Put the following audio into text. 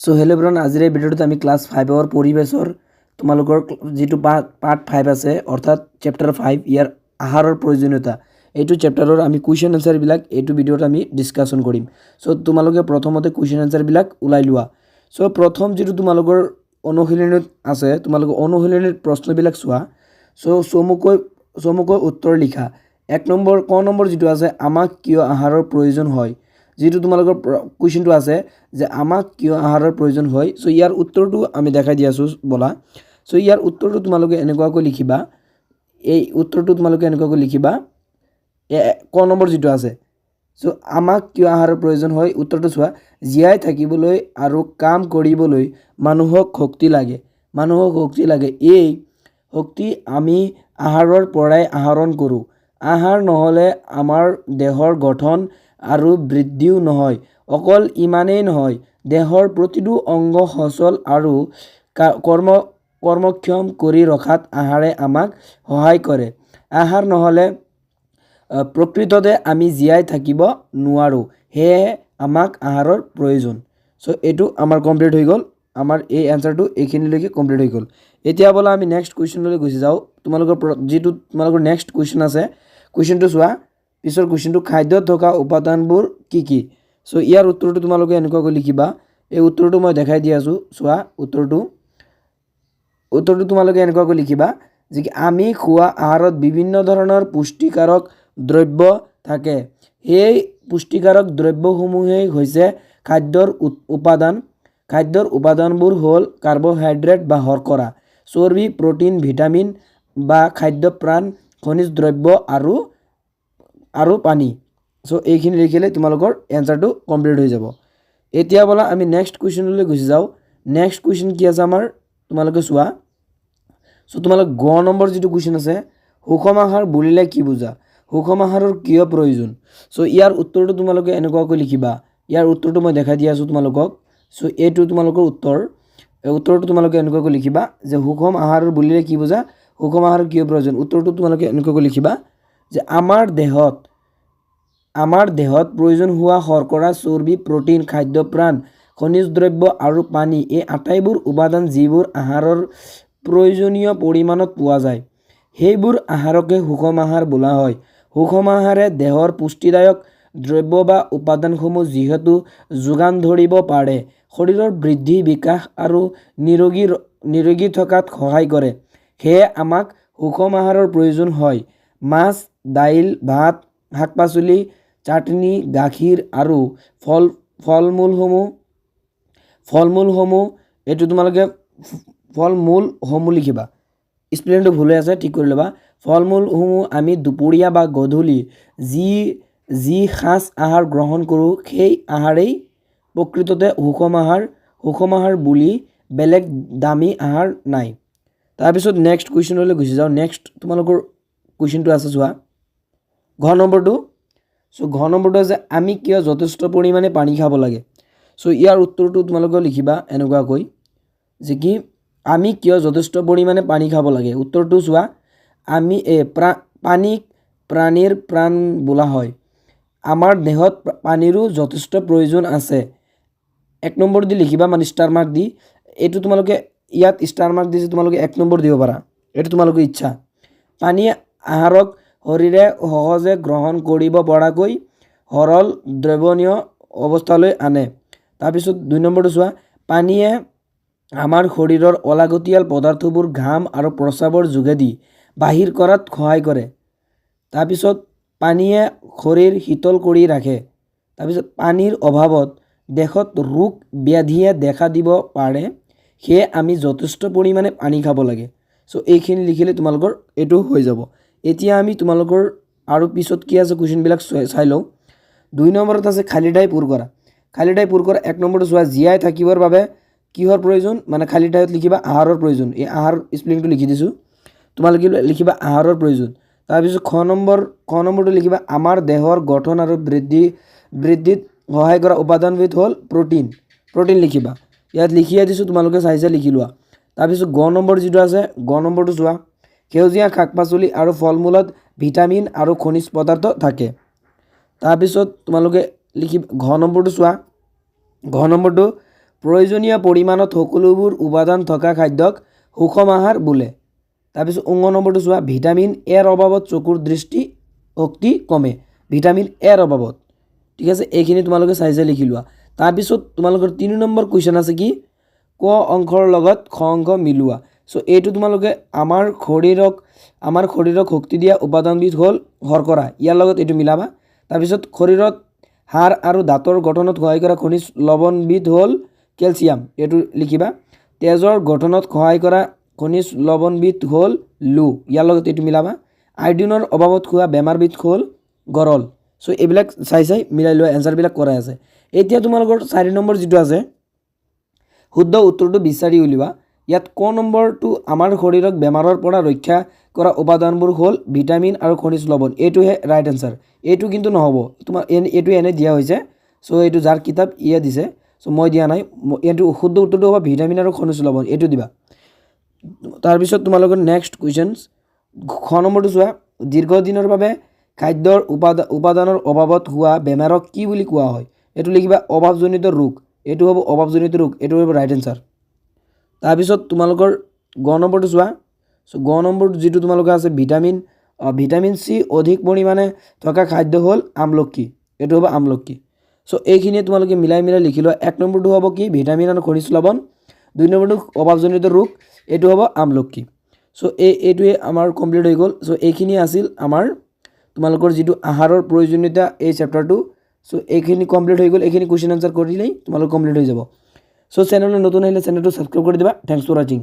So hello' everyone, আজিৰ এই ভিডিঅ'টোত আমি ক্লাছ 5ৰ পৰিৱেশৰ তোমালোকৰ যিটো পাৰ্ট 5 আছে অৰ্থাৎ চেপ্টাৰ 5 ইয়াৰ আহাৰৰ প্ৰয়োজনীয়তা এইটো চেপ্টাৰৰ আমি কুৱেশ্যন আনসাৰবিলাক এইটো ভিডিঅ'ত আমি ডিছকাশ্যন কৰিম। সো তোমালোকে প্ৰথমতে কুৱেশ্যন আনসাৰবিলাক ওলাই লোৱা। সো প্ৰথম যিটো তোমালোকৰ অনুশীলনীত আছে তোমালোকে অনুশীলনীৰ প্ৰশ্নবিলাক চোৱা। সো চমুকৈ উত্তৰ লিখা। এক নম্বৰ ক নম্বৰ যিটো আছে আমাক কিয় আহাৰৰ প্ৰয়োজন হয়, যেটো তোমালোকৰ কুৱেশ্যনটো আছে যে আমাক কিয় আহাৰৰ প্ৰয়োজন হয়। সো ইয়াৰ উত্তৰটো আমি দেখাই দি আছো বলা। সো ইয়াৰ উত্তৰটো তোমালোকে এনেকুৱাকৈ লিখিবা, এই উত্তৰটো তোমালোকে এনেকুৱাকৈ লিখিবা ক নম্বৰ যিটো আছে। সো আমাক কিয় আহাৰৰ প্ৰয়োজন হয়, উত্তৰটো চোৱা। জীয়াই থাকিবলৈ আৰু কাম কৰিবলৈ মানুহক শক্তি লাগে। এই শক্তি আমি আহাৰৰ পৰাই আহৰণ কৰোঁ। আহাৰ নহ'লে আমাৰ দেহৰ গঠন আৰু বৃদ্ধিও নহয়। অকল ইমানেই নহয়, দেহৰ প্ৰতিটো অংগ সচল আৰু কৰ্মক্ষম কৰি ৰখাত আহাৰে আমাক সহায় কৰে। আহাৰ নহ'লে প্ৰকৃততে আমি জীয়াই থাকিব নোৱাৰোঁ, সেয়ে আমাক আহাৰৰ প্ৰয়োজন। সো এইটো আমাৰ কমপ্লিট হৈ গ'ল, আমাৰ এই এনসাৰটো এইখিনিলৈকে কমপ্লিট হৈ গ'ল। এতিয়া বলা আমি নেক্সট কুৱেশ্যনলৈ গুচি যাওঁ। যিটো তোমালোকৰ নেক্সট কুৱেশ্যন আছে, কুৱেশ্যনটো চোৱা। পিছৰ কুৱেশ্যনটো খাদ্যত থকা উপাদানবোৰ কি কি। সো ইয়াৰ উত্তৰটো তোমালোকে এনেকুৱাকৈ লিখিবা, এই উত্তৰটো মই দেখাই দি আছোঁ চোৱা। উত্তৰটো তোমালোকে এনেকুৱাকৈ লিখিবা যে আমি খোৱা আহাৰত বিভিন্ন ধৰণৰ পুষ্টিকাৰক দ্ৰব্য থাকে। সেই পুষ্টিকাৰক দ্ৰব্যসমূহেই হৈছে খাদ্যৰ উপাদান। খাদ্যৰ উপাদানবোৰ হ'ল কাৰ্বহাইড্ৰেট বা শৰ্কৰা, চৰ্বি, প্ৰটিন, ভিটামিন বা খাদ্য প্ৰাণ, খনিজ দ্ৰব্য আৰু পানী। সো এইখিনি লিখিলে তোমালোকৰ এনসাৰটো কমপ্লিট হৈ যাব। এতিয়া বলা আমি নেক্সট কুৱেশ্যনলৈ গুচি যাওঁ। নেক্সট কুৱেশ্যন কি আছে আমাৰ তোমালোকে চোৱা। সো তোমালোক গ নম্বৰ যিটো কুৱেশ্যন আছে, সুষম আহাৰ বুলিলে কি বুজা, সুষম আহাৰৰ কিয় প্ৰয়োজন। সো ইয়াৰ উত্তৰটো তোমালোকে এনেকুৱাকৈ লিখিবা, ইয়াৰ উত্তৰটো মই দেখাই দি আছোঁ তোমালোকক। সো এইটো তোমালোকৰ উত্তৰটো তোমালোকে এনেকুৱাকৈ লিখিবা যে সুষম আহাৰ বুলিলে কি বুজা, সুষম আহাৰৰ কিয় প্ৰয়োজন। উত্তৰটো তোমালোকে এনেকুৱাকৈ লিখিবা যে আমাৰ দেহত প্ৰয়োজন হোৱা শৰ্কৰা, চৰ্বি, প্ৰটিন, খাদ্য প্ৰাণ, খনিজ দ্ৰব্য আৰু পানী এই আটাইবোৰ উপাদান যিবোৰ আহাৰৰ প্ৰয়োজনীয় পৰিমাণত পোৱা যায়, সেইবোৰ আহাৰকে সুষম আহাৰ বোলা হয়। সুষম আহাৰে দেহৰ পুষ্টিদায়ক দ্ৰব্য বা উপাদানসমূহ যিহেতু যোগান ধৰিব পাৰে, শৰীৰৰ বৃদ্ধি, বিকাশ আৰু নিৰোগী থকাত সহায় কৰে, সেয়ে আমাক সুষম আহাৰৰ প্ৰয়োজন হয়। মাছ, দাইল, ভাত, শাক পাচলি, চাটনি, গাখীৰ আৰু ফলমূলসমূহ এইটো তোমালোকে ফলমূলসমূহ লিখিবা, স্পেলিংটো ভুল হৈ আছে, ঠিক কৰি ল'বা। ফলমূলসমূহ আমি দুপৰীয়া বা গধূলি যি সাঁজ আহাৰ গ্ৰহণ কৰোঁ, সেই আহাৰেই প্ৰকৃততে সুষম আহাৰ বুলি বেলেগ দামী আহাৰ নাই। তাৰপিছত নেক্সট কুৱেশ্যনলৈ গুচি যাওঁ। নেক্সট তোমালোকৰ কুৱেশ্যনটো আছে চোৱা, ঘ নম্বৰটো। সো ঘ নম্বৰটো আছে আমি কিয় যথেষ্ট পৰিমাণে পানী খাব লাগে। সো ইয়াৰ উত্তৰটো তোমালোকে লিখিবা এনেকুৱাকৈ যে কি আমি কিয় যথেষ্ট পৰিমাণে পানী খাব লাগে। উত্তৰটো চোৱা, পানীক প্ৰাণীৰ প্ৰাণ বোলা হয়। আমাৰ দেহত পানীৰো যথেষ্ট প্ৰয়োজন আছে। এক নম্বৰ দি লিখিবা, মানে ষ্টাৰ মাৰ্ক দি। এইটো তোমালোকে ইয়াত ষ্টাৰ মাৰ্ক দিছে, তোমালোকে এক নম্বৰ দিব পাৰা, এইটো তোমালোকৰ ইচ্ছা। পানী আহাৰক শৰীৰে সহজে গ্ৰহণ কৰিব পৰাকৈ সৰল দ্ৰৱণীয় অৱস্থালৈ আনে। তাৰপিছত 2 নম্বৰটো চোৱা, পানীয়ে আমাৰ শৰীৰৰ অলাগতিয়াল পদাৰ্থবোৰ ঘাম আৰু প্ৰস্ৰাৱৰ যোগেদি বাহিৰ কৰাত সহায় কৰে। তাৰপিছত পানীয়ে শৰীৰ শীতল কৰি ৰাখে। তাৰপিছত পানীৰ অভাৱত দেহত ৰোগ ব্যাধিয়ে দেখা দিব পাৰে, সেয়ে আমি যথেষ্ট পৰিমাণে পানী খাব লাগে। সো এইখিনি লিখিলে তোমালোকৰ এইটো হৈ যাব। এতিয়া আমি তোমালোকৰ আৰু পিছত কি আছে কুৱেশ্যনবিলাক চাই লওঁ। 2 নম্বৰত আছে খালী ঠাই পূৰ কৰা। খালী ঠাই পূৰ কৰা। 1 নম্বৰটো চোৱা, জীয়াই থাকিবৰ বাবে কিহৰ প্ৰয়োজন, মানে খালী ঠাইত লিখিবা আহাৰৰ প্ৰয়োজন। এই আহাৰ স্পেলিংটো লিখি দিছোঁ, তোমালোকে লিখিবা আহাৰৰ প্ৰয়োজন। তাৰপিছত খ নম্বৰটো লিখিবা আমাৰ দেহৰ গঠন আৰু বৃদ্ধিত সহায় কৰা উপাদানবিধ হ'ল প্ৰটিন লিখিবা। ইয়াত লিখিয়ে দিছোঁ, তোমালোকে চাই লিখি লোৱা। তাৰপিছত গ নম্বৰ যিটো আছে, গ নম্বৰটো চোৱা, সেউজীয়া শাক পাচলি আৰু ফল মূলত ভিটামিন আৰু খনিজ পদাৰ্থ থাকে। তাৰপিছত তোমালোকে লিখিবা ঘ নম্বৰটো চোৱা। ঘ নম্বৰটো প্ৰয়োজনীয় পৰিমাণত সকলোবোৰ উপাদান থকা খাদ্যক সুষম আহাৰ বোলে। তাৰপিছত 19 নম্বৰটো চোৱা, ভিটামিন এৰ অভাৱত চকুৰ দৃষ্টি শক্তি কমে। ভিটামিন এৰ অভাৱত, ঠিক আছে, এইখিনি তোমালোকে চাই চাই লিখি লোৱা। তাৰপিছত তোমালোকৰ 3 নম্বৰ কুৱেশ্যন আছে কি, ক অংশৰ লগত খ অংশ মিলোৱা। চ' এইটো তোমালোকে আমাৰ শৰীৰক শক্তি দিয়া উপাদানবিধ হ'ল শৰ্কৰা, ইয়াৰ লগত এইটো মিলাবা। তাৰপিছত শৰীৰত হাড় আৰু দাঁতৰ গঠনত সহায় কৰা খনিজ লৱণবিধ হ'ল কেলছিয়াম, এইটো লিখিবা। তেজৰ গঠনত সহায় কৰা খনিজ লৱণবিধ হ'ল লো, ইয়াৰ লগত এইটো মিলাবা। আয়োডিনৰ অভাৱত হোৱা বেমাৰবিধ হ'ল গৰল। চ' এইবিলাক চাই চাই মিলাই লোৱা, এনচাৰবিলাক কৰাই আছে। এতিয়া তোমালোকৰ 4 নম্বৰ যিটো আছে, শুদ্ধ উত্তৰটো বিচাৰি উলিওৱা। ইয়াত ক নম্বৰটো আমাৰ শৰীৰক বেমাৰৰ পৰা ৰক্ষা কৰা উপাদানবোৰ হ'ল ভিটামিন আৰু খনিজ লৱণ, এইটোহে ৰাইট এনচাৰ। এইটো কিন্তু নহ'ব, তোমাৰ এইটো এনে দিয়া হৈছে। চ' এইটো যাৰ কিতাপ ইয়ে দিছে, চ' মই দিয়া নাই। এইটো শুদ্ধ উত্তৰটো হ'ব ভিটামিন আৰু খনিজ লৱণ, এইটো দিবা। তাৰপিছত তোমালোকৰ নেক্সট কুৱেশ্যন, খ নম্বৰটো চোৱা, দীৰ্ঘদিনৰ বাবে খাদ্যৰ উপাদানৰ অভাৱত হোৱা বেমাৰক কি বুলি কোৱা হয়? এইটো লিখিবা অভাৱজনিত ৰোগ, এইটো হ'ব অভাৱজনিত ৰোগ, এইটো হ'ব ৰাইট এনচাৰ। তাৰপিছত তোমালোকৰ গ নম্বৰটো চোৱা। চ' গ নম্বৰটো যিটো তোমালোকৰ আছে, ভিটামিন চি অধিক পৰিমাণে থকা খাদ্য হ'ল আমলখি, এইটো হ'ব আমলখি। চ' এইখিনিয়ে তোমালোকে মিলাই লিখি লোৱা। 1 নম্বৰটো হ'ব কি, ভিটামিন আৰু খনিজ লৱণ। 2 নম্বৰটো অভাৱজনিত ৰোগ, এইটো হ'ব আমলখি। চ' এইটোৱে আমাৰ কমপ্লিট হৈ গ'ল। চ' এইখিনি আছিল আমাৰ তোমালোকৰ যিটো আহাৰৰ প্ৰয়োজনীয়তা এই চেপ্টাৰটো। চ' এইখিনি কমপ্লিট হৈ গ'ল। এইখিনি কুৱেশ্যন আনচাৰ কৰিলেই তোমালোকৰ কমপ্লিট হৈ যাব। চ' চেনেললৈ নতুন আহিলে চেনেলটো ছাবস্ক্ৰাইব কৰি দিবা। থেংকছ ফৰ ৱাচিং।